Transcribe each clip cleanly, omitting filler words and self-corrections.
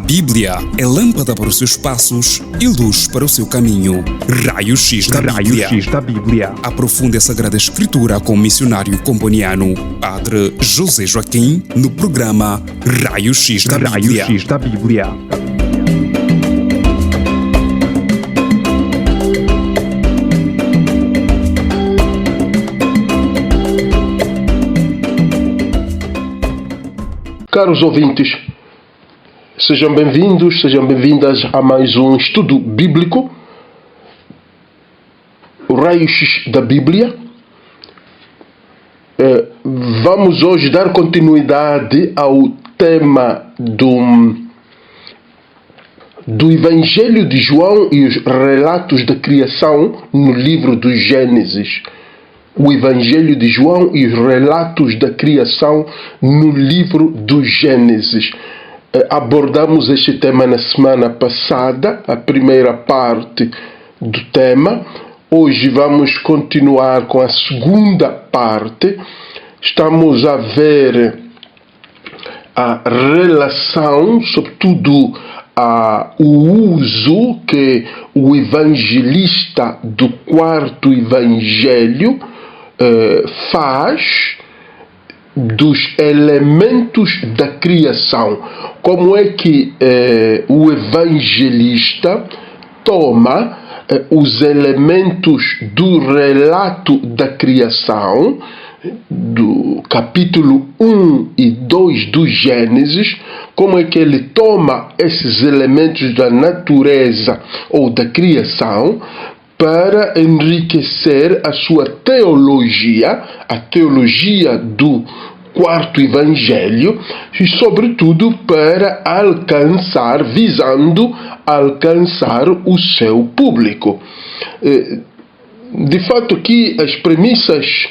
Bíblia é lâmpada para os seus passos e luz para o seu caminho. Raio-X da Bíblia. Aprofunde a Sagrada Escritura com o missionário comboniano, Padre José Joaquim, no programa Raio-X da Bíblia. Caros ouvintes, sejam bem-vindos, sejam bem-vindas a mais um estudo bíblico, o Raio-X da Bíblia. Vamos hoje dar continuidade ao tema do Evangelho de João e os relatos da criação no livro do Gênesis. O Evangelho de João e os relatos da criação no livro do Gênesis. Abordamos este tema na semana passada, a primeira parte do tema. Hoje vamos continuar com a segunda parte. Estamos a ver a relação, sobretudo o uso que o evangelista do quarto evangelho faz dos elementos da criação. Como é que o evangelista toma os elementos do relato da criação, do capítulo 1 e 2 do Gênesis, como é que ele toma esses elementos da natureza ou da criação para enriquecer a sua teologia, a teologia do quarto evangelho, e sobretudo para visando alcançar o seu público. De fato, aqui as premissas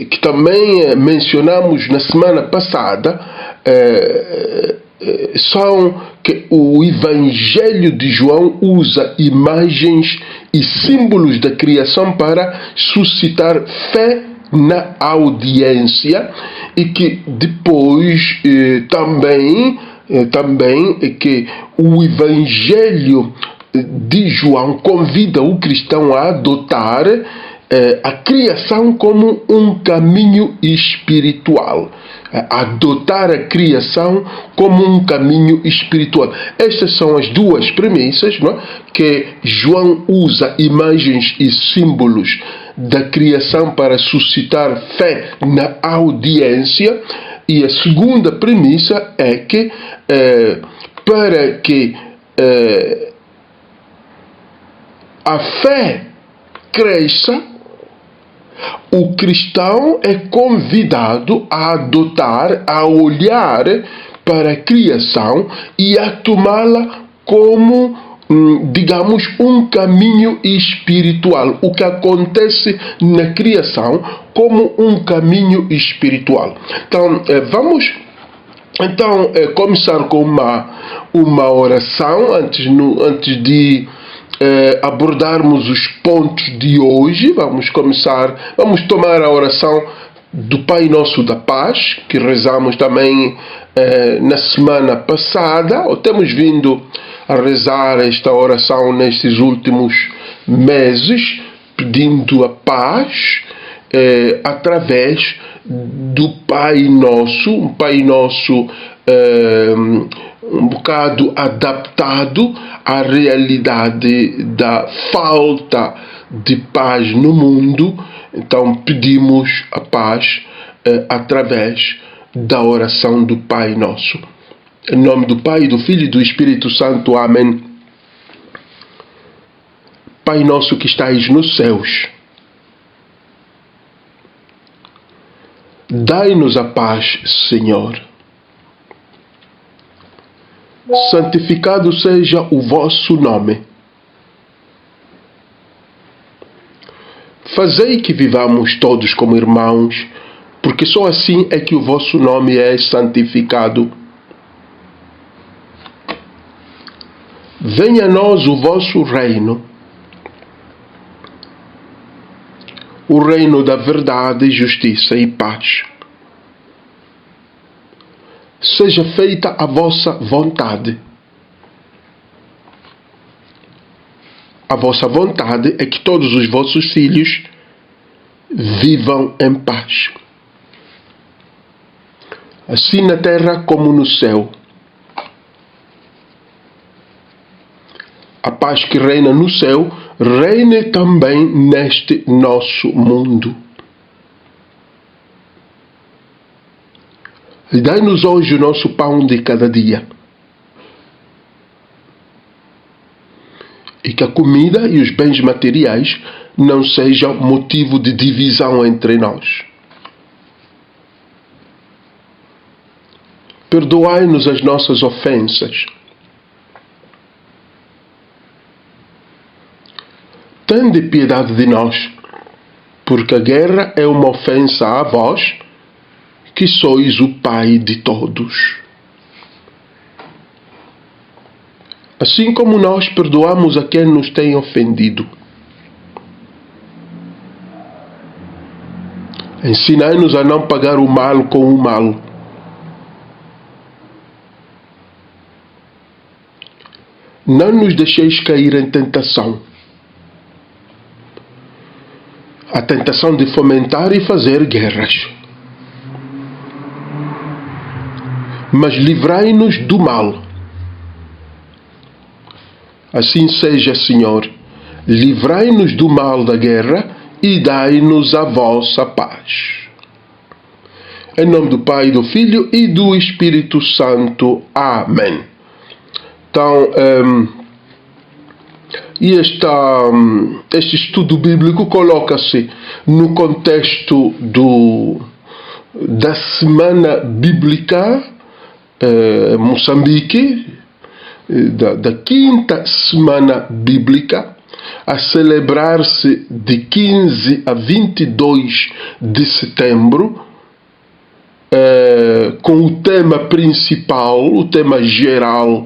que também mencionamos na semana passada são que o Evangelho de João usa imagens e símbolos da criação para suscitar fé na audiência, e que depois também que o Evangelho de João convida o cristão a adotar a criação como um caminho espiritual. Adotar a criação como um caminho espiritual. Estas são as duas premissas, não é? Que João usa imagens e símbolos da criação para suscitar fé na audiência, e a segunda premissa é que para que a fé cresça, o cristão é convidado a adotar, a olhar para a criação e a tomá-la como, digamos, um caminho espiritual. O que acontece na criação como um caminho espiritual. Então, vamos começar com uma oração antes de abordarmos os pontos de hoje. Vamos tomar a oração do Pai Nosso da Paz, que rezamos também na semana passada, ou temos vindo a rezar esta oração nestes últimos meses, pedindo a paz através do Pai Nosso, um Pai Nosso um bocado adaptado à realidade da falta de paz no mundo. Então pedimos a paz através da oração do Pai Nosso. Em nome do Pai, do Filho e do Espírito Santo. Amém. Pai nosso que estais nos céus, dai-nos a paz, Senhor. Santificado seja o vosso nome. Fazei que vivamos todos como irmãos, porque só assim é que o vosso nome é santificado. Venha a nós o vosso reino, o reino da verdade, justiça e paz. Seja feita a vossa vontade, A vossa vontade é que todos os vossos filhos vivam em paz. Assim na terra como no céu. A paz que reina no céu, reine também neste nosso mundo. E dai-nos hoje o nosso pão de cada dia. E que a comida e os bens materiais não sejam motivo de divisão entre nós. Perdoai-nos as nossas ofensas. Tende piedade de nós, porque a guerra é uma ofensa a vós, que sois o Pai de todos. Assim como nós perdoamos a quem nos tem ofendido. Ensinai-nos a não pagar o mal com o mal. Não nos deixeis cair em tentação. A tentação de fomentar e fazer guerras. Mas livrai-nos do mal. Assim seja, Senhor, livrai-nos do mal da guerra e dai-nos a vossa paz. Em nome do Pai, do Filho e do Espírito Santo. Amém. Então, este estudo bíblico coloca-se no contexto da Semana Bíblica Moçambique, da quinta Semana Bíblica, a celebrar-se de 15 a 22 de setembro, com o tema principal, o tema geral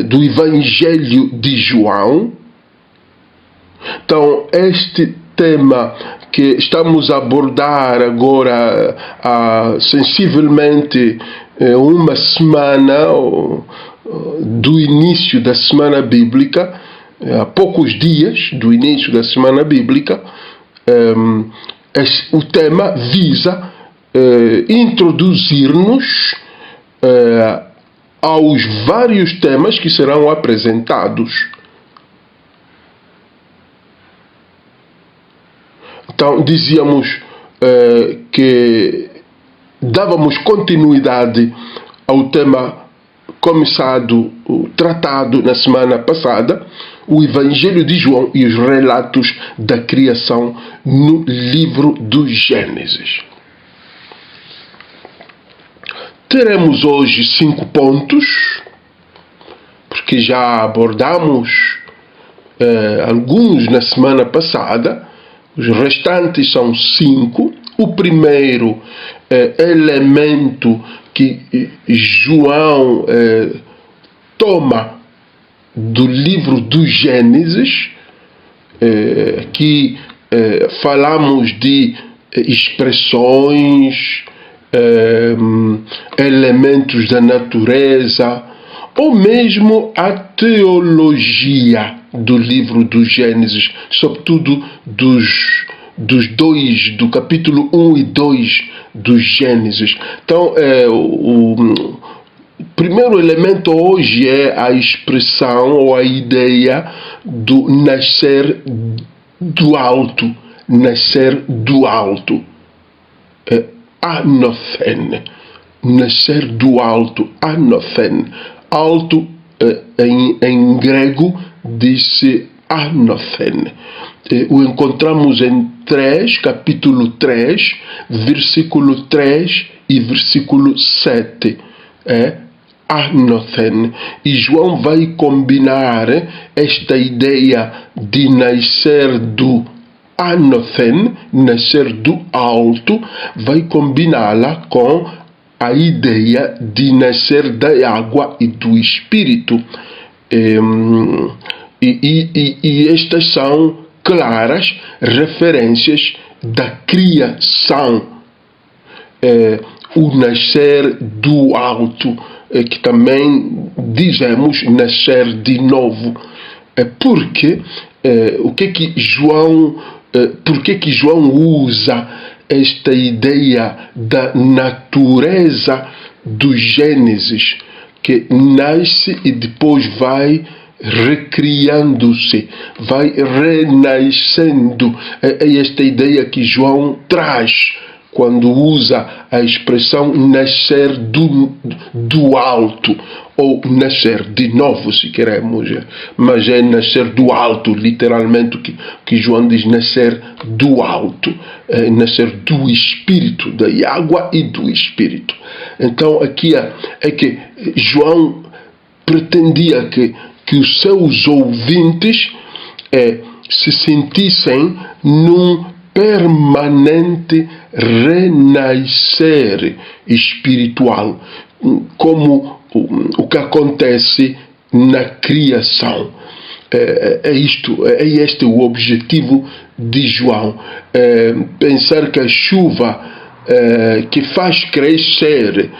do Evangelho de João. Então, este tema que estamos a abordar agora há sensivelmente uma semana do início da Semana Bíblica, há poucos dias do início da Semana Bíblica, o tema visa introduzir-nos aos vários temas que serão apresentados. Então, dizíamos que dávamos continuidade ao tema tratado na semana passada, o Evangelho de João e os relatos da criação no livro do Gênesis. Teremos hoje 5 pontos, porque já abordamos alguns na semana passada. Os restantes são 5. O primeiro elemento que João toma do livro do Gênesis, que falamos de expressões, elementos da natureza, ou mesmo a teologia do livro do Gênesis, sobretudo do capítulo 1 e 2 do Gênesis. Então, o primeiro elemento hoje é a expressão ou a ideia do nascer do alto. Nascer do alto. Anothen. Nascer do alto. Anothen. Alto em grego diz-se Anothen. O encontramos em capítulo 3, versículo 3 e versículo 7. Anothen. E João vai combinar esta ideia de nascer do Anothen, nascer do alto, vai combiná-la com a ideia de nascer da água e do Espírito. E estas são claras referências da criação. O nascer do alto, que também dizemos nascer de novo. Por que João usa esta ideia da natureza do Gênesis, que nasce e depois vai recriando-se, vai renascendo? É esta ideia que João traz quando usa a expressão nascer do alto, ou nascer de novo, se queremos, mas é nascer do alto, literalmente que João diz, nascer do alto, nascer do Espírito, da água e do Espírito. Então aqui é que João pretendia que os seus ouvintes se sentissem num permanente renascer espiritual, como o que acontece na criação. É este o objetivo de João. Pensar que a chuva que faz crescer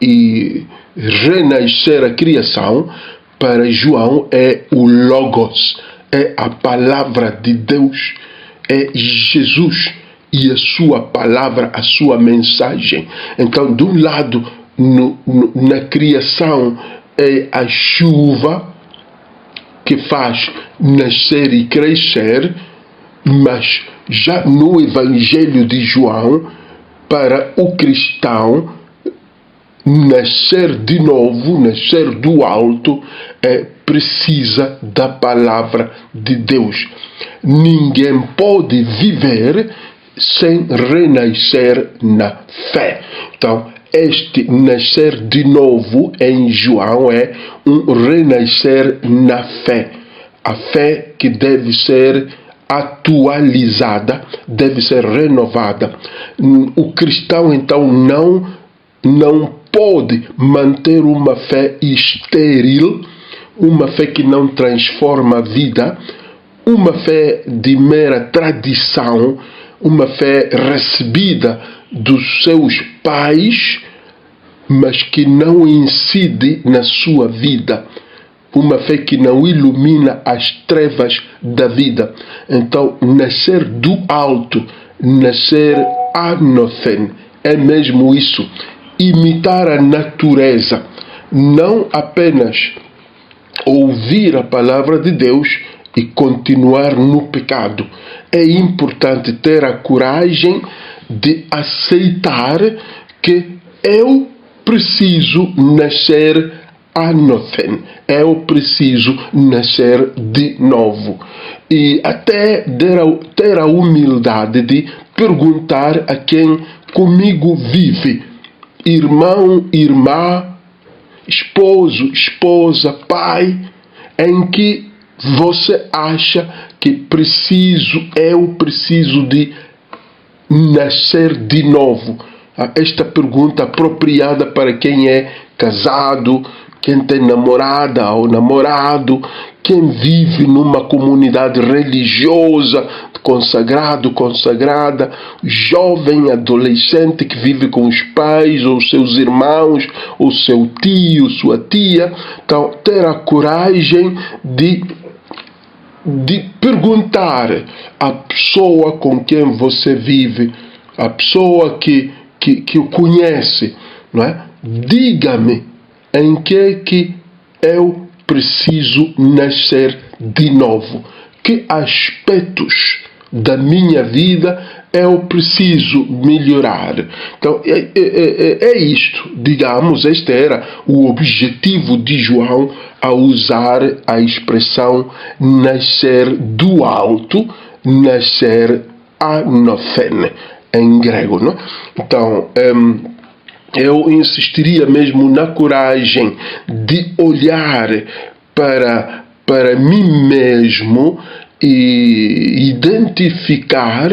e renascer a criação, para João é o Logos, é a palavra de Deus, é Jesus e a sua palavra, a sua mensagem. Então, de um lado, na criação, é a chuva que faz nascer e crescer, mas já no Evangelho de João, para o cristão, nascer de novo, nascer do alto, precisa da palavra de Deus. Ninguém pode viver sem renascer na fé. Então, este nascer de novo em João é um renascer na fé. A fé que deve ser atualizada, deve ser renovada. O cristão, então, não pode manter uma fé estéril, uma fé que não transforma a vida, uma fé de mera tradição, uma fé recebida dos seus pais, mas que não incide na sua vida. Uma fé que não ilumina as trevas da vida. Então, nascer do alto, nascer anothen, é mesmo isso. Imitar a natureza, não apenas ouvir a palavra de Deus e continuar no pecado. É importante ter a coragem de aceitar que eu preciso nascer anothen, eu preciso nascer de novo. E até ter a humildade de perguntar a quem comigo vive, irmão, irmã, esposo, esposa, pai, em que você acha que eu preciso de nascer de novo? Esta pergunta apropriada para quem é casado, quem tem namorada ou namorado, quem vive numa comunidade religiosa, consagrado, consagrada, jovem, adolescente que vive com os pais, ou seus irmãos, ou seu tio, sua tia. Então, ter a coragem de perguntar à pessoa com quem você vive, a pessoa que o conhece, não é? Diga-me em que eu preciso nascer de novo. Que aspectos da minha vida eu preciso melhorar? Então, é isto, digamos, este era o objetivo de João ao usar a expressão nascer do alto, nascer anothen, em grego, não? Então, eu insistiria mesmo na coragem de olhar para mim mesmo e identificar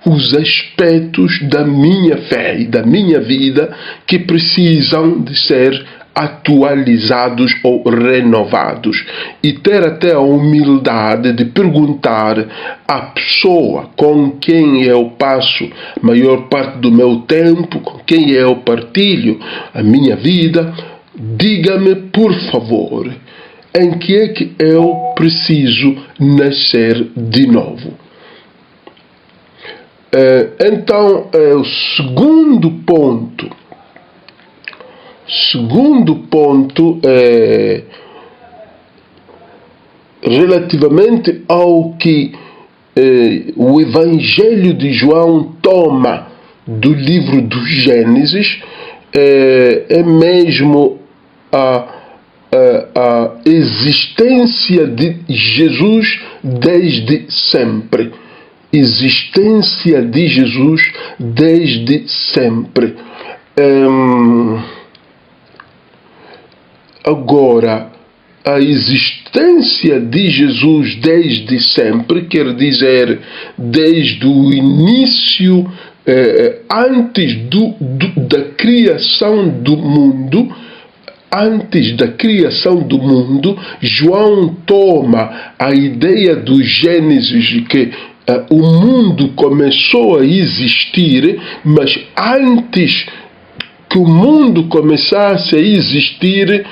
os aspectos da minha fé e da minha vida que precisam de ser atualizados ou renovados, e ter até a humildade de perguntar à pessoa com quem eu passo a maior parte do meu tempo, com quem eu partilho a minha vida: diga-me, por favor, em que é que eu preciso nascer de novo? Então, o segundo ponto é relativamente ao que o Evangelho de João toma do livro do Gênesis, é mesmo a existência de Jesus desde sempre. Existência de Jesus desde sempre. Agora, a existência de Jesus desde sempre quer dizer desde o início, antes da criação do mundo. Antes da criação do mundo, João toma a ideia do Gênesis de que o mundo começou a existir, mas antes que o mundo começasse a existir,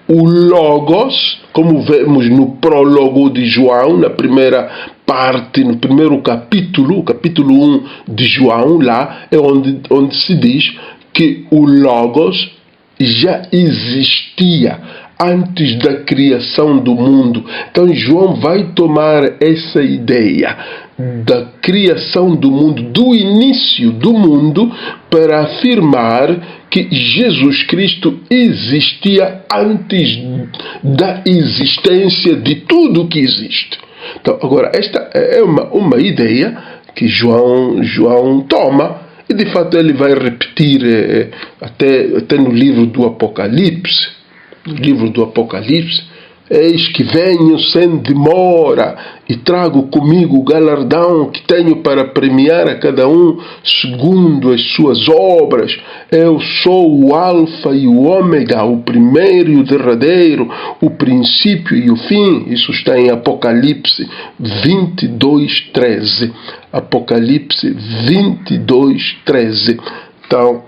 o Logos, como vemos no prólogo de João, na primeira parte, no primeiro capítulo, o capítulo 1 de João, lá é onde se diz que o Logos já existia antes da criação do mundo. Então João vai tomar essa ideia da criação do mundo, do início do mundo, para afirmar que Jesus Cristo existia antes da existência de tudo que existe. Então, agora, esta é uma ideia que João toma, e de fato ele vai repetir até no livro do Apocalipse. No livro do Apocalipse: eis que venho sem demora e trago comigo o galardão que tenho para premiar a cada um segundo as suas obras. Eu sou o Alfa e o Ômega, o primeiro e o derradeiro, o princípio e o fim. Isso está em Apocalipse 22:13. Apocalipse 22:13. Então,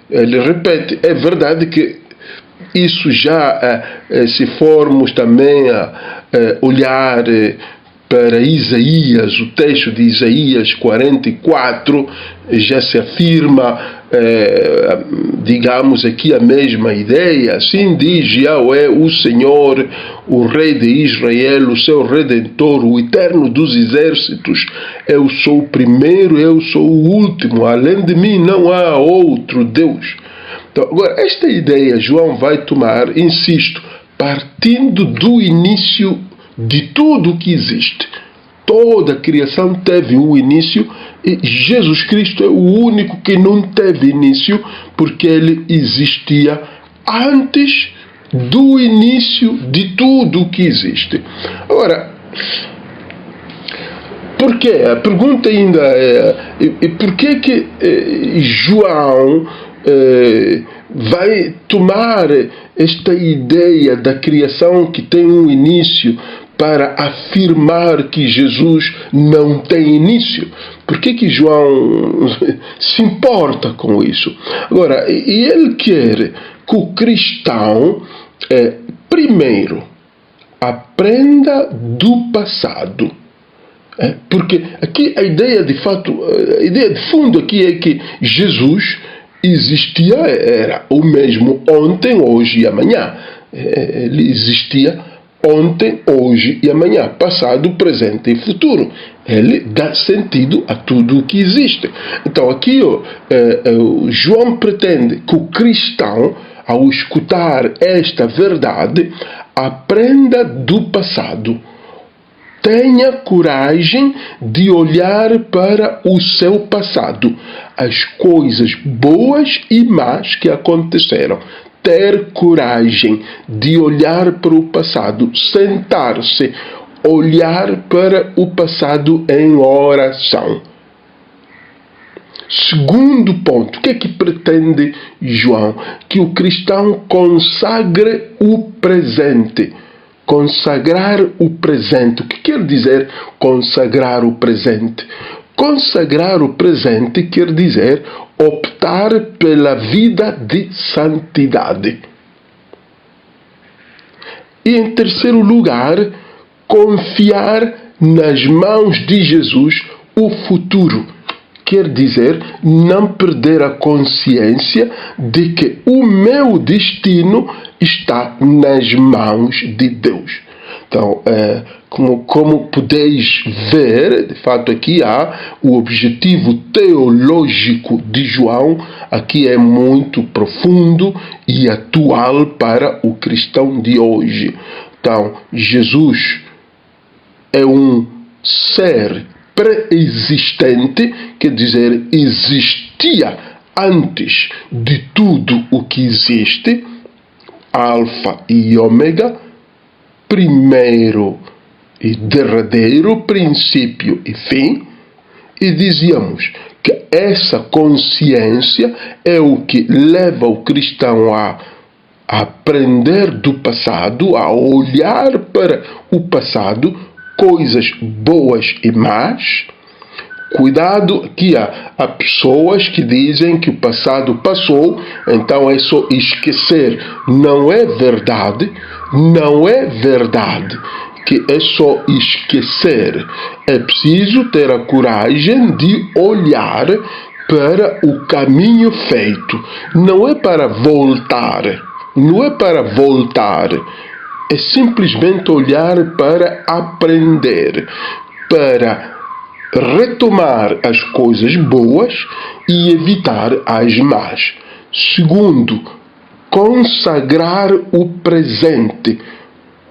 ele repete, é verdade que isso já, se formos também a olhar para Isaías, o texto de Isaías 44, já se afirma, digamos aqui, a mesma ideia. Assim diz Yahweh, o Senhor, o Rei de Israel, o seu Redentor, o Eterno dos Exércitos: eu sou o primeiro, eu sou o último, além de mim não há outro Deus. Então, agora, esta ideia João vai tomar, insisto, partindo do início de tudo o que existe. Toda a criação teve um início, e Jesus Cristo é o único que não teve início, porque ele existia antes do início de tudo o que existe. Agora, por quê? A pergunta ainda é: por que João vai tomar esta ideia da criação que tem um início para afirmar que Jesus não tem início? Por que João se importa com isso? Agora, e ele quer que o cristão, primeiro, aprenda do passado. Porque aqui a ideia de fato, a ideia de fundo aqui é que Jesus existia, era o mesmo ontem, hoje e amanhã. Ele existia ontem, hoje e amanhã, passado, presente e futuro. Ele dá sentido a tudo o que existe. Então aqui João pretende que o cristão, ao escutar esta verdade, aprenda do passado. Tenha coragem de olhar para o seu passado, as coisas boas e más que aconteceram. Ter coragem de olhar para o passado, sentar-se, olhar para o passado em oração. Segundo ponto, o que é que pretende João? Que o cristão consagre o presente. Consagrar o presente. O que quer dizer consagrar o presente? Consagrar o presente quer dizer optar pela vida de santidade. E em terceiro lugar, confiar nas mãos de Jesus o futuro. Quer dizer, não perder a consciência de que o meu destino está nas mãos de Deus. Então, como podeis ver, de fato aqui há o objetivo teológico de João, aqui é muito profundo e atual para o cristão de hoje. Então, Jesus é um ser pré-existente, quer dizer, existia antes de tudo o que existe, alfa e ômega, primeiro e derradeiro, princípio e fim, e dizíamos que essa consciência é o que leva o cristão a aprender do passado, a olhar para o passado, coisas boas e más. Cuidado que há pessoas que dizem que o passado passou, então é só esquecer. Não é verdade, não é verdade que é só esquecer. É preciso ter a coragem de olhar para o caminho feito. Não é para voltar, não é para voltar. É simplesmente olhar para aprender, para retomar as coisas boas e evitar as más. Segundo, consagrar o presente.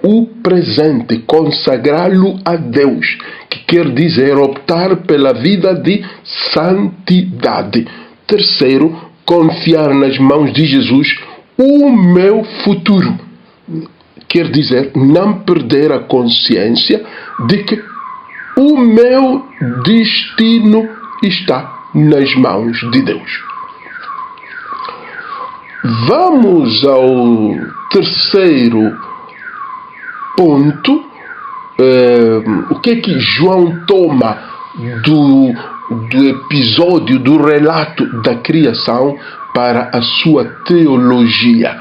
O presente, consagrá-lo a Deus, que quer dizer optar pela vida de santidade. Terceiro, confiar nas mãos de Jesus o meu futuro. Quer dizer, não perder a consciência de que o meu destino está nas mãos de Deus. Vamos ao terceiro ponto. O que é que João toma do episódio, do relato da criação para a sua teologia?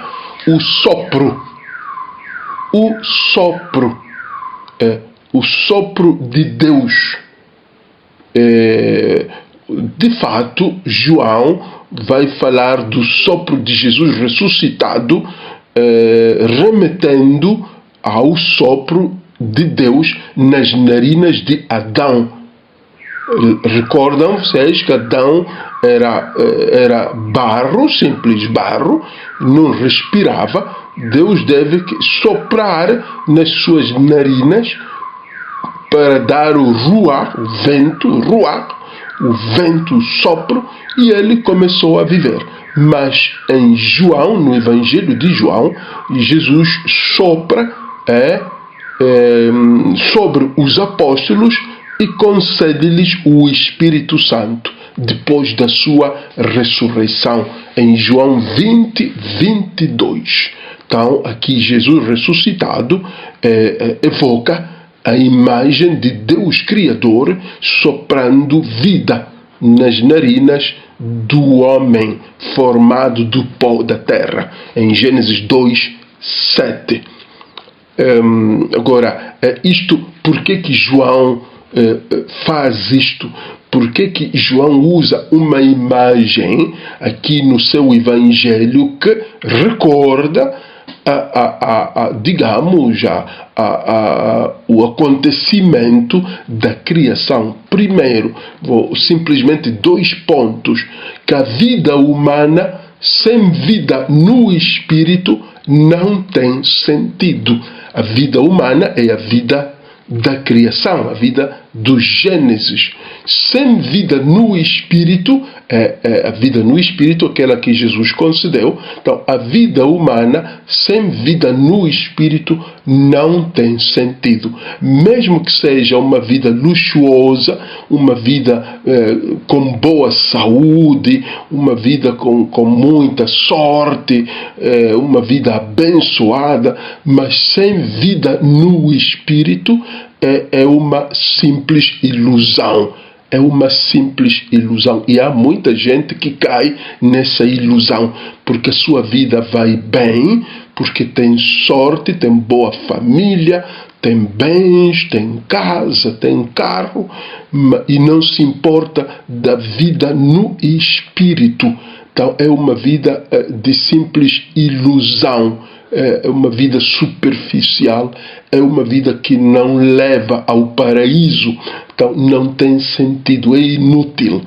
O sopro. O sopro. O sopro de Deus. De fato, João vai falar do sopro de Jesus ressuscitado, remetendo ao sopro de Deus nas narinas de Adão. Recordam vocês que Adão era barro, simples barro, não respirava. Deus deve soprar nas suas narinas para dar o ruach, o vento, o vento, o sopro, e ele começou a viver. Mas em João, no Evangelho de João, Jesus sopra sobre os apóstolos e concede-lhes o Espírito Santo depois da sua ressurreição, em João 20, 22. Então, aqui Jesus ressuscitado evoca a imagem de Deus Criador soprando vida nas narinas do homem formado do pó da terra, em Gênesis 2, 7. Agora, por que João faz isto? Por que João usa uma imagem aqui no seu evangelho que recorda o acontecimento da criação? Primeiro, simplesmente 2 pontos: que a vida humana sem vida no espírito não tem sentido. A vida humana é a vida da criação, a vida do Gênesis. Sem vida no espírito, a vida no espírito, aquela que Jesus concedeu. Então, a vida humana sem vida no espírito não tem sentido. Mesmo que seja uma vida luxuosa, uma vida com boa saúde, uma vida com muita sorte, uma vida abençoada, mas sem vida no espírito, é uma simples ilusão. É uma simples ilusão. E há muita gente que cai nessa ilusão, porque a sua vida vai bem, porque tem sorte, tem boa família, tem bens, tem casa, tem carro, e não se importa da vida no espírito. Então é uma vida de simples ilusão, é uma vida superficial, é uma vida que não leva ao paraíso, então não tem sentido, é inútil.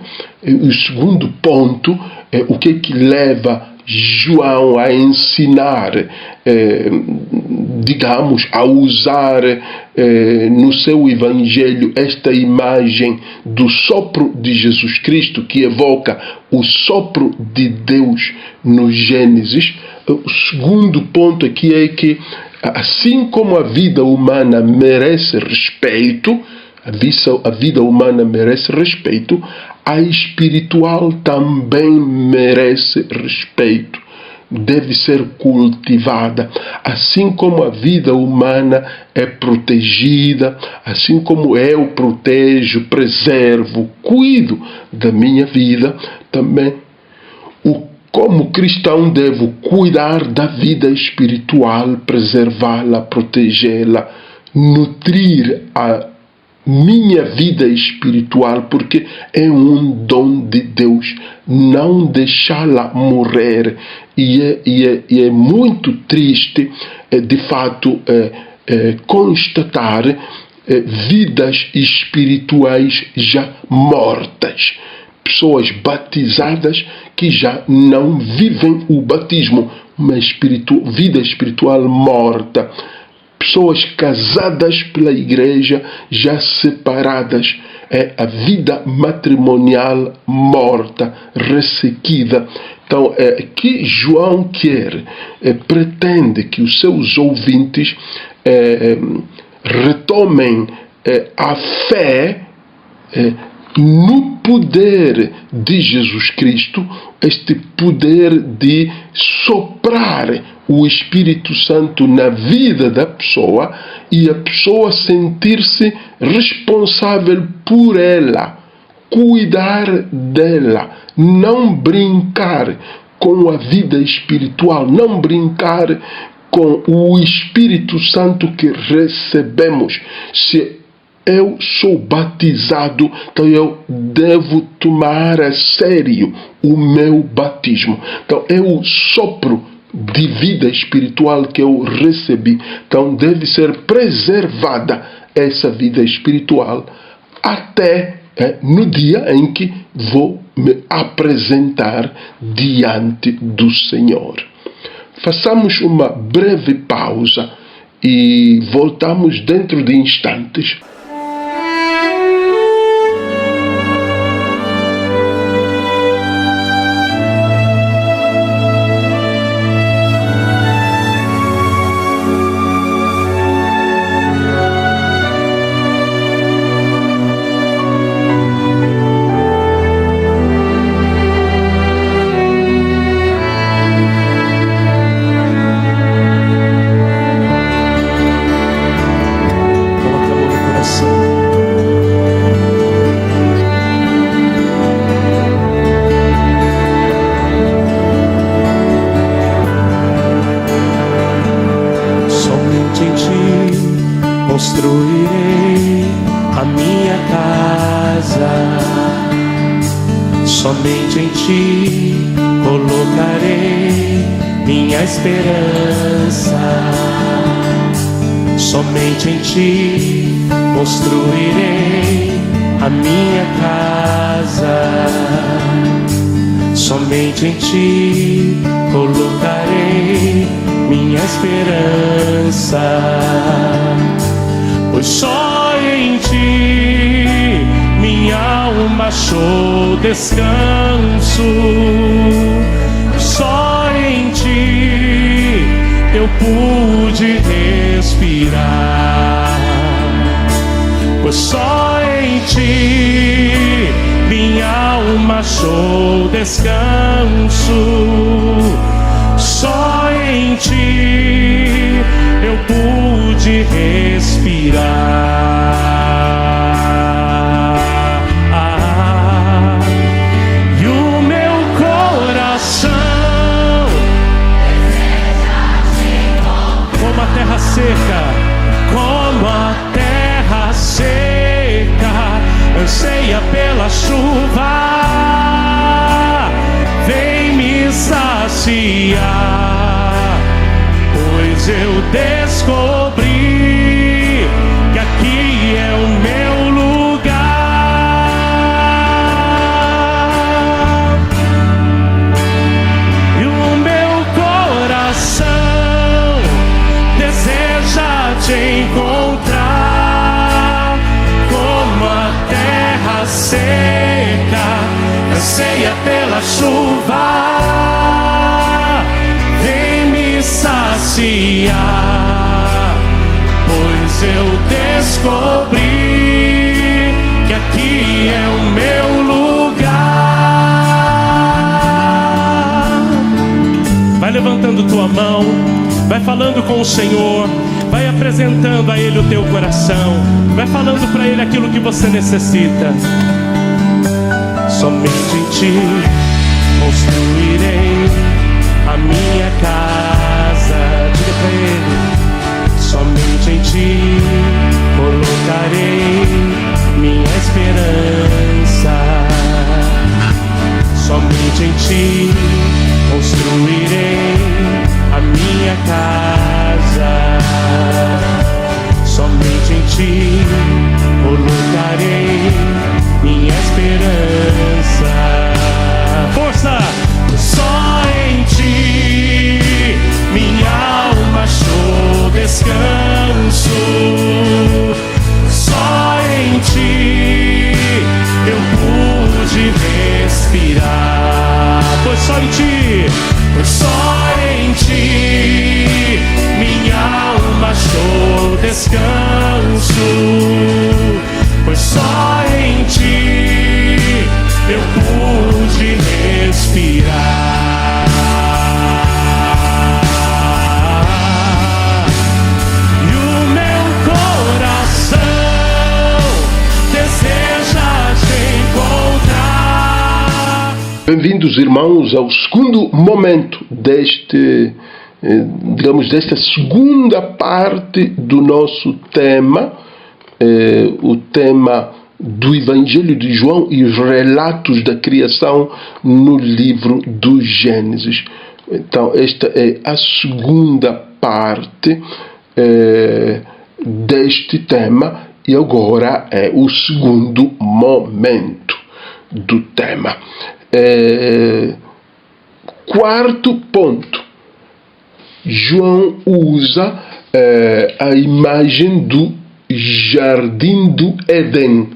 O segundo ponto é o que leva João a ensinar, digamos, a usar no seu evangelho esta imagem do sopro de Jesus Cristo, que evoca o sopro de Deus no Gênesis. O segundo ponto aqui é que, assim como a vida humana merece respeito, a vida humana merece respeito, a espiritual também merece respeito. Deve ser cultivada, assim como a vida humana é protegida, assim como eu protejo, preservo, cuido da minha vida, também como cristão devo cuidar da vida espiritual, preservá-la, protegê-la, nutrir a minha vida espiritual, porque é um dom de Deus, não deixá-la morrer. E é muito triste, de fato, constatar vidas espirituais já mortas, pessoas batizadas que já não vivem o batismo, uma vida espiritual morta. Pessoas casadas pela igreja, já separadas, a vida matrimonial morta, ressequida. Então, que João quer, pretende que os seus ouvintes retomem a fé no poder de Jesus Cristo, este poder de soprar o Espírito Santo na vida da pessoa e a pessoa sentir-se responsável por ela, cuidar dela, não brincar com a vida espiritual, não brincar com o Espírito Santo que recebemos. Se eu sou batizado, então eu devo tomar a sério o meu batismo. Então é o sopro de vida espiritual que eu recebi. Então deve ser preservada essa vida espiritual até no dia em que vou me apresentar diante do Senhor. Façamos uma breve pausa e voltamos dentro de instantes. Construirei a minha casa, somente em ti colocarei minha esperança, somente em ti construirei a minha casa, somente em ti colocarei minha esperança. Pois só em ti minha alma achou descanso, só em ti eu pude respirar. Pois só em ti minha alma achou descanso, só em ti eu pude respirar. E o meu coração deseja te seca, anseia pela chuva. Vem me saciar, pois eu descobri que aqui é o meu lugar. Vai levantando tua mão, vai falando com o Senhor, vai apresentando a Ele o teu coração, vai falando para Ele aquilo que você necessita. Somente em Ti construirei a minha casa. Diga para Ele: somente em Ti colocarei minha esperança. Somente em Ti construirei a minha casa. Somente em Ti colocarei minha esperança. Força! Só em Ti minha alma achou descanso. Só em Ti eu pude respirar. Pois só em Ti, pois só em Ti minha alma achou descanso. Pois só em Ti eu pude respirar. E o meu coração deseja te encontrar. Bem-vindos, irmãos, ao segundo momento desta segunda parte do nosso tema, o tema do Evangelho de João e os relatos da criação no livro do Gênesis. Então, esta é a segunda parte deste tema e agora é o segundo momento do tema. Quarto ponto. João usa a imagem do Jardim do Éden.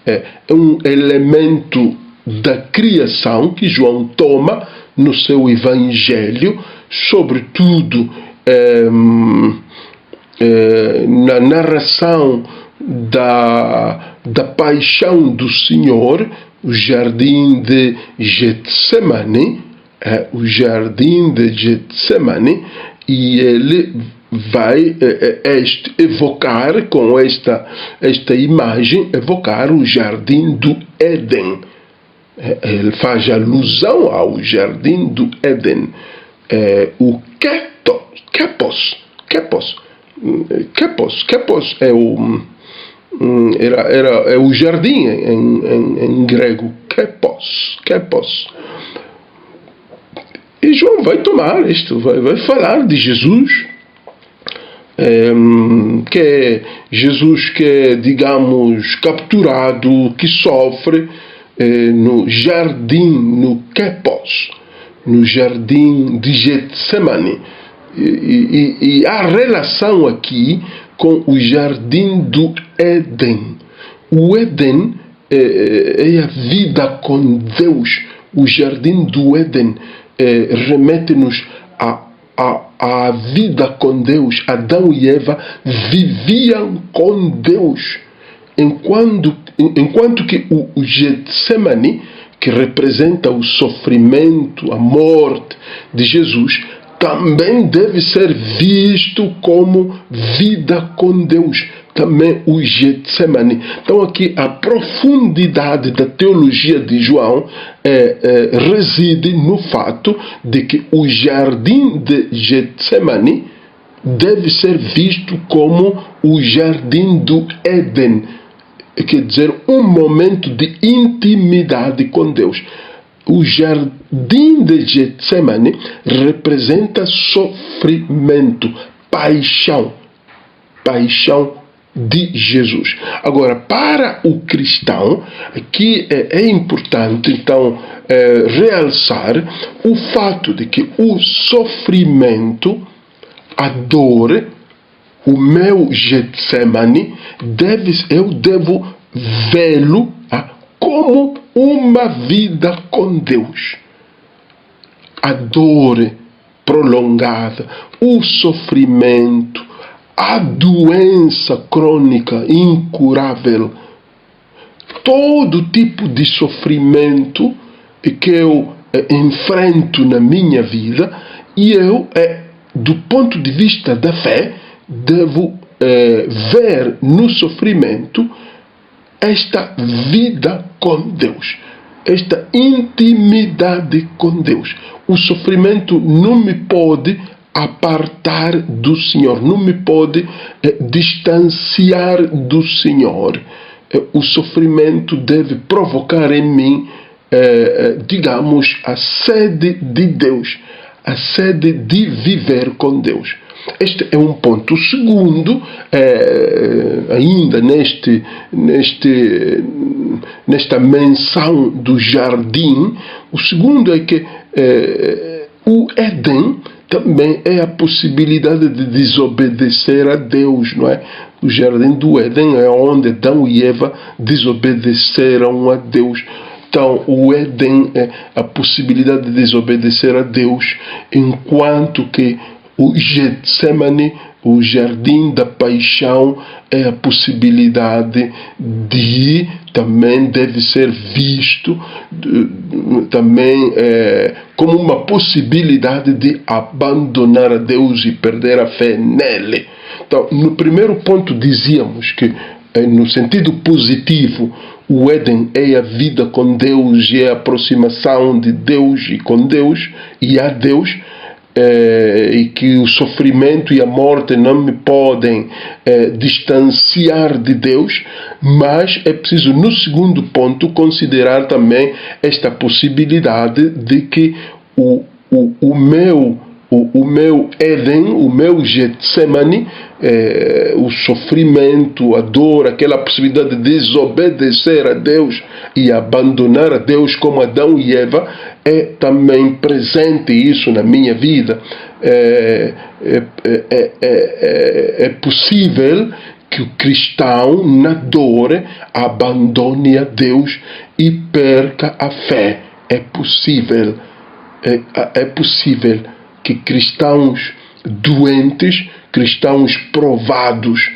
É um elemento da criação que João toma no seu Evangelho, sobretudo na narração da paixão do Senhor, o Jardim de Getsemane, e ele vai evocar com esta imagem, evocar o Jardim do Éden. Ele faz alusão ao Jardim do Éden. O Kepos é o jardim em grego. Kepos. E João vai tomar isto, vai falar de Jesus, que é Jesus que é, digamos, capturado, que sofre no jardim, no Kepos, no jardim de Getsemane. E há relação aqui com o jardim do Éden. O Éden é a vida com Deus. O jardim do Éden remete-nos à vida com Deus. Adão e Eva viviam com Deus. Enquanto que o Getsemane, que representa o sofrimento, a morte de Jesus, também deve ser visto como vida com Deus. Também o Getsemane. Então aqui a profundidade da teologia de João reside no fato de que o jardim de Getsemane deve ser visto como o jardim do Éden, quer dizer, um momento de intimidade com Deus. O jardim de Getsemane representa sofrimento, paixão de Jesus. Agora, para o cristão, aqui é importante, então, realçar o fato de que o sofrimento, a dor, o meu Getsemane, eu devo vê-lo como uma vida com Deus. A dor prolongada, o sofrimento, a doença crônica incurável, todo tipo de sofrimento que eu enfrento na minha vida, e eu, do ponto de vista da fé, devo ver no sofrimento esta vida com Deus, esta intimidade com Deus. O sofrimento não me pode apartar do Senhor, não me pode distanciar do Senhor. O sofrimento deve provocar em mim, digamos, a sede de Deus, a sede de viver com Deus. Este é um ponto. O segundo, ainda nesta menção do jardim, o segundo é que o Éden também é a possibilidade de desobedecer a Deus, não é? O jardim do Éden é onde Adão e Eva desobedeceram a Deus. Então, o Éden é a possibilidade de desobedecer a Deus, enquanto que o Getsemane, o jardim da paixão, é a possibilidade de, também deve ser visto, também como uma possibilidade de abandonar a Deus e perder a fé nele. Então, no primeiro ponto dizíamos que, no sentido positivo, o Éden é a vida com Deus e é a aproximação de Deus e com Deus e a Deus, e que o sofrimento e a morte não me podem distanciar de Deus, mas é preciso, no segundo ponto, considerar também esta possibilidade de que o meu Éden, o meu Getsemane, o sofrimento, a dor, aquela possibilidade de desobedecer a Deus e abandonar a Deus como Adão e Eva, é também presente isso na minha vida. É possível que o cristão, na dor, abandone a Deus e perca a fé. É possível que cristãos doentes, cristãos provados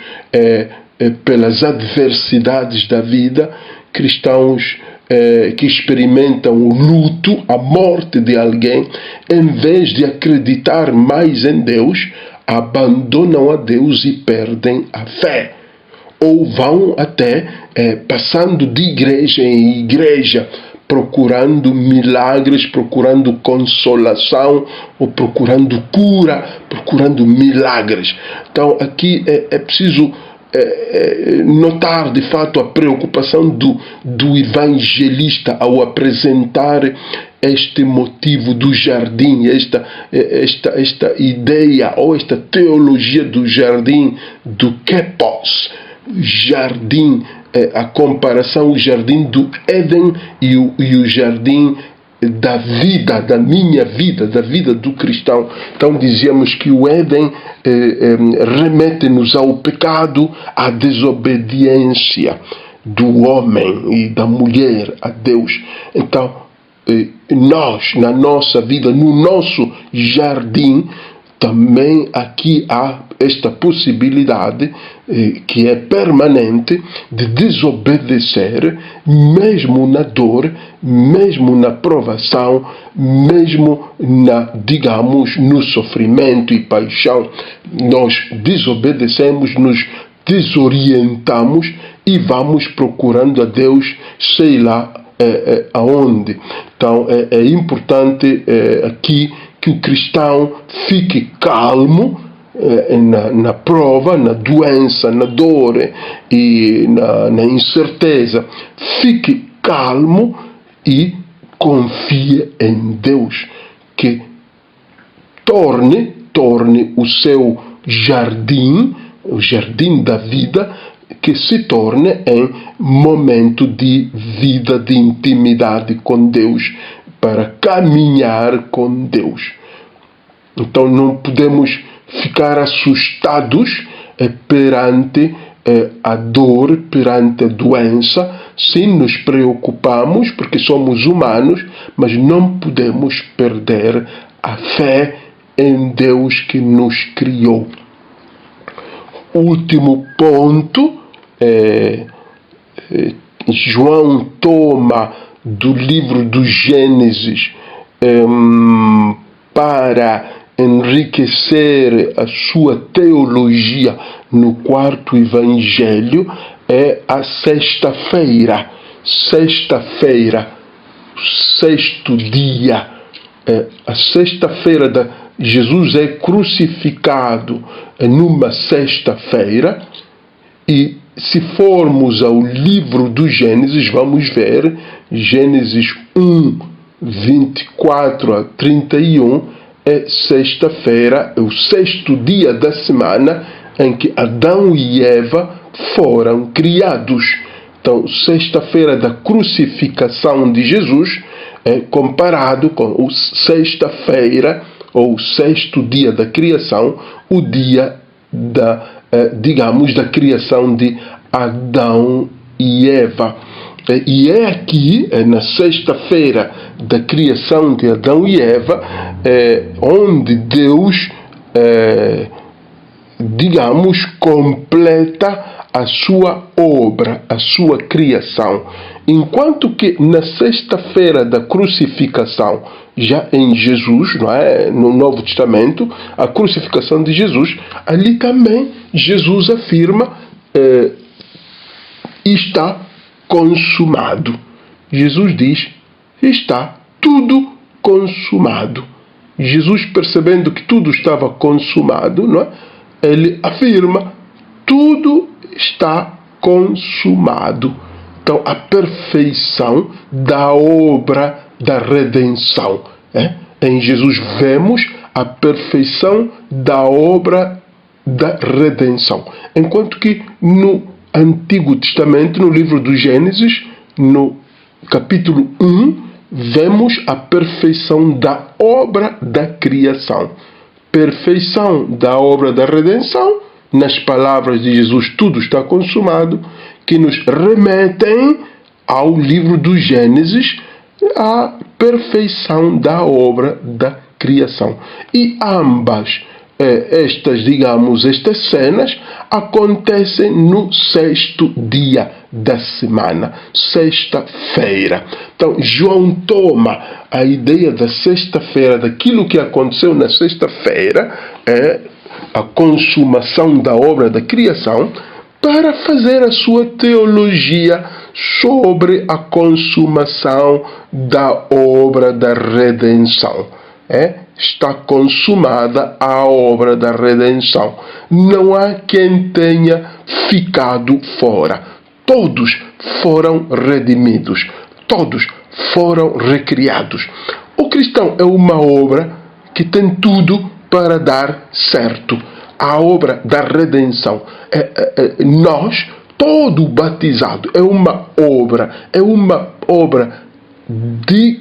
pelas adversidades da vida, cristãos que experimentam o luto, a morte de alguém, em vez de acreditar mais em Deus, abandonam a Deus e perdem a fé. Ou vão até passando de igreja em igreja, procurando milagres, procurando consolação, ou procurando cura, procurando milagres. Então aqui é preciso notar de fato a preocupação do evangelista ao apresentar este motivo do jardim, esta ideia ou esta teologia do jardim, do Kepos, jardim, a comparação, o jardim do Éden e o jardim da vida, da minha vida, da vida do cristão. Então dizíamos que o Éden remete-nos ao pecado, à desobediência do homem e da mulher a Deus. Então nós, na nossa vida, no nosso jardim, também aqui há esta possibilidade que é permanente de desobedecer, mesmo na dor, mesmo na provação, mesmo digamos, no sofrimento e paixão. Nós desobedecemos, nos desorientamos e vamos procurando a Deus, sei lá aonde. Então é importante aqui que o cristão fique calmo na prova, na doença, na dor e na incerteza. Fique calmo e confie em Deus, que torne o seu jardim, o jardim da vida, que se torne em momento de vida, de intimidade com Deus, para caminhar com Deus. Então não podemos ficar assustados perante a dor, perante a doença, Sim, nos preocupamos porque somos humanos, mas não podemos perder a fé em Deus que nos criou. Último ponto, João toma do livro do Gênesis para enriquecer a sua teologia no quarto evangelho, é a sexta-feira. Sexta-feira, sexto dia. A sexta-feira Jesus é crucificado numa sexta-feira, e se formos ao livro do Gênesis, vamos ver Gênesis 1, 24 a 31, é sexta-feira, é o sexto dia da semana em que Adão e Eva foram criados. Então, sexta-feira da crucificação de Jesus é comparado com o sexta-feira, ou o sexto dia da criação, o dia da criação de Adão e Eva. E é aqui, na sexta-feira da criação de Adão e Eva, onde Deus, completa a sua obra, a sua criação. Enquanto que na sexta-feira da crucificação, já em Jesus, não é? No Novo Testamento, a crucificação de Jesus, ali também Jesus afirma, está consumado. Jesus diz, está tudo consumado. Jesus, percebendo que tudo estava consumado, não é? Ele afirma, tudo está consumado. Então, a perfeição da obra da redenção. Em Jesus vemos a perfeição da obra da redenção. Enquanto que no Antigo Testamento, no livro do Gênesis, no capítulo 1, vemos a perfeição da obra da criação. Perfeição da obra da redenção, nas palavras de Jesus, tudo está consumado, que nos remetem ao livro do Gênesis, a perfeição da obra da criação. E ambas estas cenas acontecem no sexto dia da semana, sexta-feira. Então, João toma a ideia da sexta-feira, daquilo que aconteceu na sexta-feira, a consumação da obra da criação, para fazer a sua teologia sobre a consumação da obra da redenção. Está consumada a obra da redenção. Não há quem tenha ficado fora. Todos foram redimidos. Todos foram recriados. O cristão é uma obra que tem tudo para dar certo. A obra da redenção. Nós, todo batizado, é uma obra de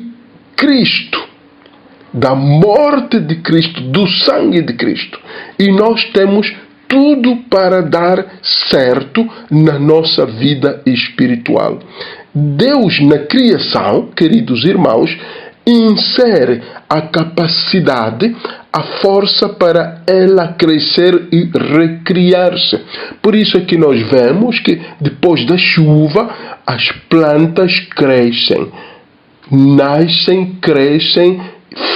Cristo, da morte de Cristo, do sangue de Cristo. E nós temos tudo para dar certo na nossa vida espiritual. Deus, na criação, queridos irmãos, insere a capacidade, a força para ela crescer e recriar-se. Por isso é que nós vemos que depois da chuva as plantas crescem, nascem, crescem,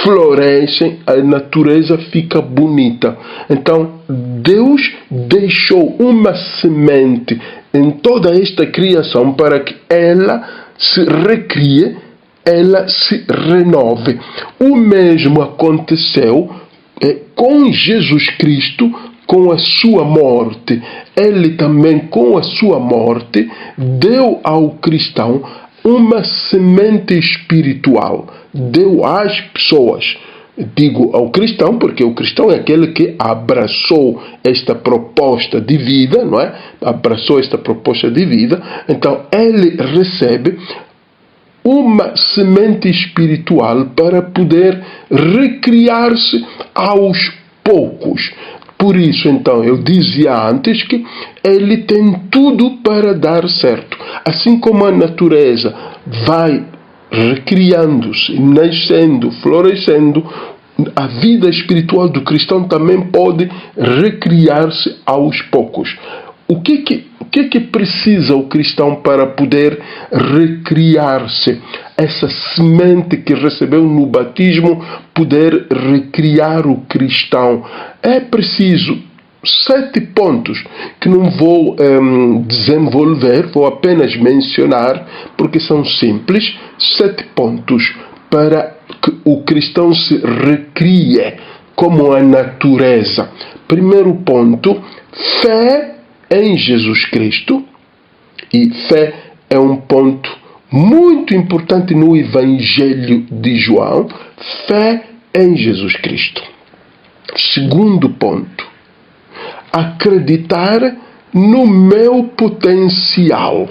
florescem, a natureza fica bonita. Então Deus deixou uma semente em toda esta criação para que ela se recrie, ela se renove. O mesmo aconteceu com Jesus Cristo, com a sua morte. Ele também, com a sua morte, deu ao cristão uma semente espiritual. Deu às pessoas. Digo ao cristão, porque o cristão é aquele que abraçou esta proposta de vida, não é? Abraçou esta proposta de vida. Então, ele recebe uma semente espiritual para poder recriar-se aos poucos. Por isso, então, eu dizia antes que ele tem tudo para dar certo. Assim como a natureza vai recriando-se, nascendo, florescendo, a vida espiritual do cristão também pode recriar-se aos poucos. O que precisa o cristão para poder recriar-se? Essa semente que recebeu no batismo poder recriar o cristão. É preciso 7 pontos que não vou desenvolver, vou apenas mencionar, porque são simples. 7 pontos para que o cristão se recrie como a natureza. Primeiro ponto, fé em Jesus Cristo. E fé é um ponto muito importante no Evangelho de João. Fé em Jesus Cristo. Segundo ponto, acreditar no meu potencial.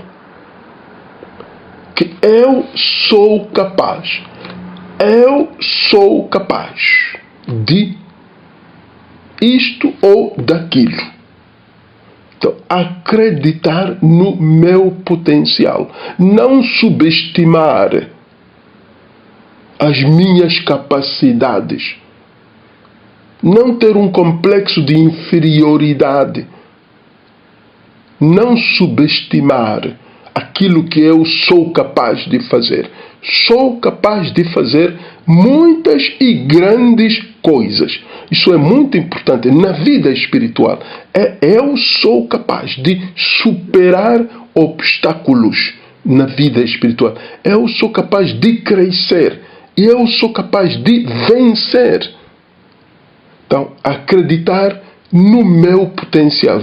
Que eu sou capaz. Eu sou capaz de isto ou daquilo. Então, acreditar no meu potencial. Não subestimar as minhas capacidades. Não ter um complexo de inferioridade. Não subestimar aquilo que eu sou capaz de fazer. Sou capaz de fazer muitas e grandes coisas. Isso é muito importante na vida espiritual. Eu sou capaz de superar obstáculos na vida espiritual. Eu sou capaz de crescer. Eu sou capaz de vencer. Então, acreditar no meu potencial.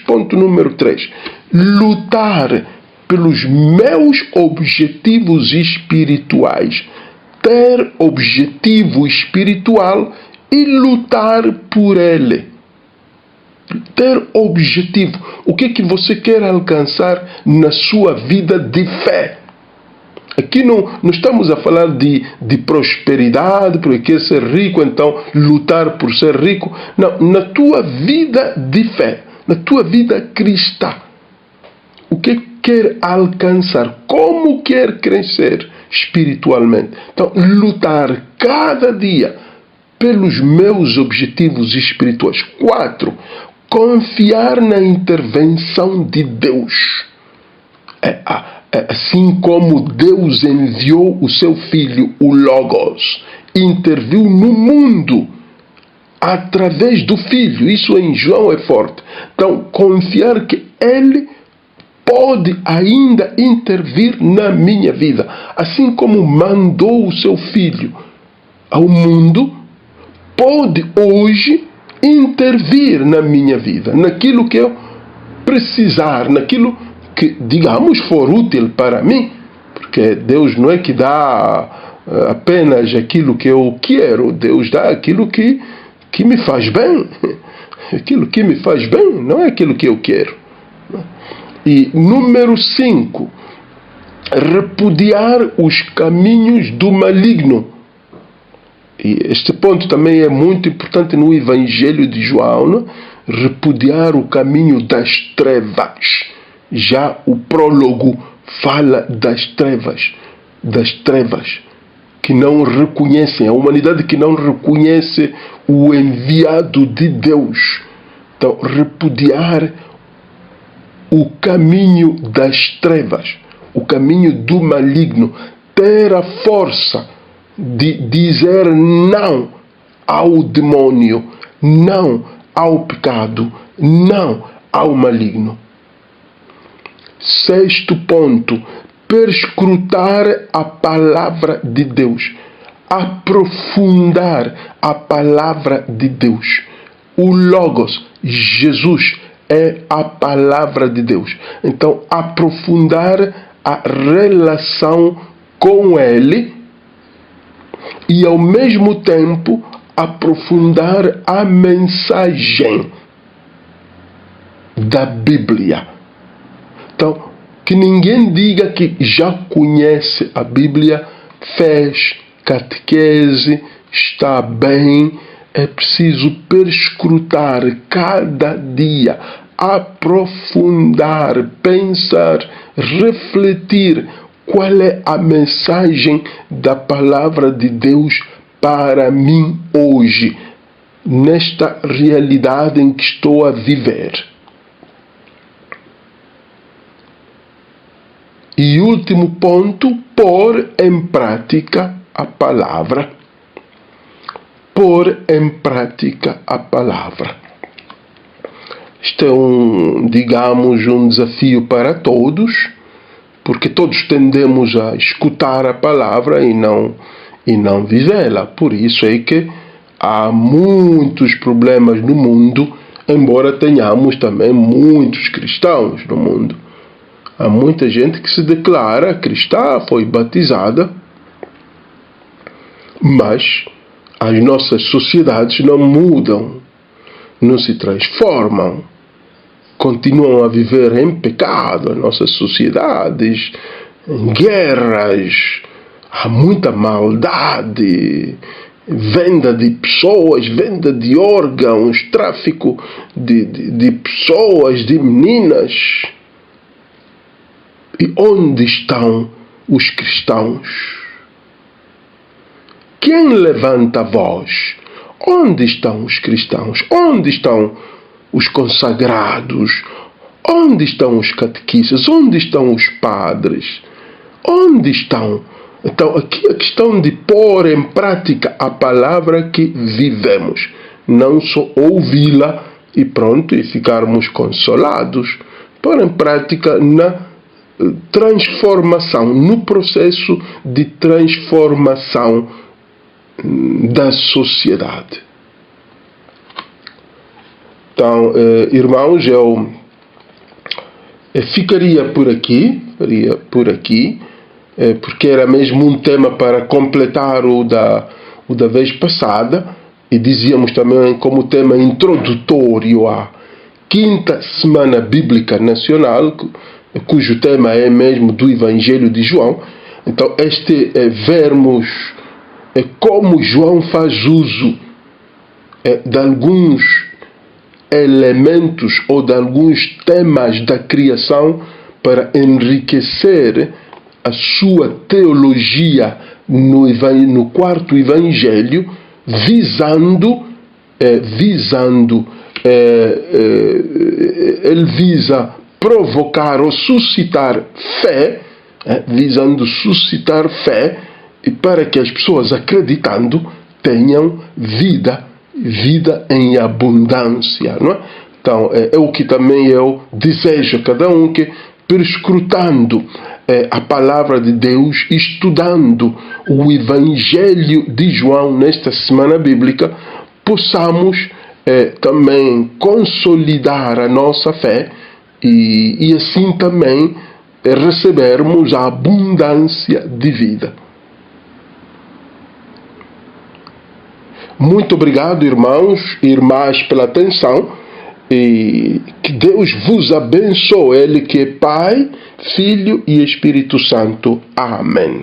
Ponto número 3. Lutar pelos meus objetivos espirituais. Ter objetivo espiritual e lutar por ele. Ter objetivo. O que é que você quer alcançar na sua vida de fé? Aqui não estamos a falar de prosperidade, porque quer ser rico, então lutar por ser rico. Não, na tua vida de fé, na tua vida cristã. O que quer alcançar? Como quer crescer espiritualmente? Então, lutar cada dia pelos meus objetivos espirituais. 4. Confiar na intervenção de Deus. Assim como Deus enviou o seu Filho, o Logos, interviu no mundo através do Filho. Isso em João é forte. Então, confiar que Ele pode ainda intervir na minha vida. Assim como mandou o seu Filho ao mundo, pode hoje intervir na minha vida, naquilo que eu precisar, naquilo que, digamos, for útil para mim, porque Deus não é que dá apenas aquilo que eu quero, Deus dá aquilo que me faz bem. Aquilo que me faz bem não é aquilo que eu quero. E número 5, repudiar os caminhos do maligno. E este ponto também é muito importante no Evangelho de João, né? Repudiar o caminho das trevas. Já o prólogo fala das trevas que não reconhecem, a humanidade que não reconhece o enviado de Deus. Então, repudiar o caminho das trevas, o caminho do maligno, ter a força de dizer não ao demônio, não ao pecado, não ao maligno. 6º ponto, perscrutar a palavra de Deus, aprofundar a palavra de Deus. O Logos, Jesus, é a palavra de Deus. Então, aprofundar a relação com Ele e, ao mesmo tempo, aprofundar a mensagem da Bíblia. Então, que ninguém diga que já conhece a Bíblia, fez catequese, está bem, É preciso perscrutar cada dia, aprofundar, pensar, refletir qual é a mensagem da palavra de Deus para mim hoje, nesta realidade em que estou a viver. E último ponto, pôr em prática a palavra. Pôr em prática a palavra. Isto é digamos, um desafio para todos, porque todos tendemos a escutar a palavra e não vivê-la. Por isso é que há muitos problemas no mundo, embora tenhamos também muitos cristãos no mundo. Há muita gente que se declara cristã, foi batizada, mas as nossas sociedades não mudam, não se transformam, continuam a viver em pecado, as nossas sociedades, em guerras, há muita maldade, venda de pessoas, venda de órgãos, tráfico de pessoas, de meninas. E onde estão os cristãos? Quem levanta a voz? Onde estão os cristãos? Onde estão os consagrados? Onde estão os catequistas? Onde estão os padres? Onde estão? Então, aqui a questão de pôr em prática a palavra que vivemos. Não só ouvi-la e pronto, e ficarmos consolados. Pôr em prática na transformação, no processo de transformação da sociedade. Então, irmãos, eu ficaria por aqui, porque era mesmo um tema para completar o da vez passada, e dizíamos também como tema introdutório à 5ª Semana Bíblica Nacional, cujo tema é mesmo do Evangelho de João. Então, vermos como João faz uso de alguns elementos ou de alguns temas da criação para enriquecer a sua teologia no 4º Evangelho, ele visa provocar ou suscitar fé, visando suscitar fé, e para que as pessoas acreditando tenham vida em abundância, não é? Então, é o que também eu desejo a cada um, que perscrutando a palavra de Deus, estudando o Evangelho de João nesta Semana Bíblica, possamos também consolidar a nossa fé e assim também recebermos a abundância de vida. Muito obrigado, irmãos e irmãs, pela atenção, e que Deus vos abençoe, Ele que é Pai, Filho e Espírito Santo. Amém.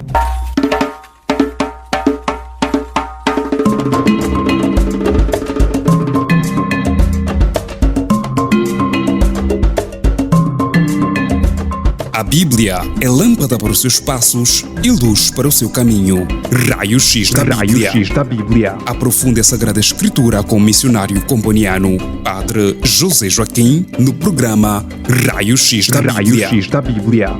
A Bíblia é lâmpada para os seus passos e luz para o seu caminho. Raio-X da Bíblia. Aprofunde a Sagrada Escritura com o missionário comboniano, Padre José Joaquim, no programa Raio-X da Bíblia.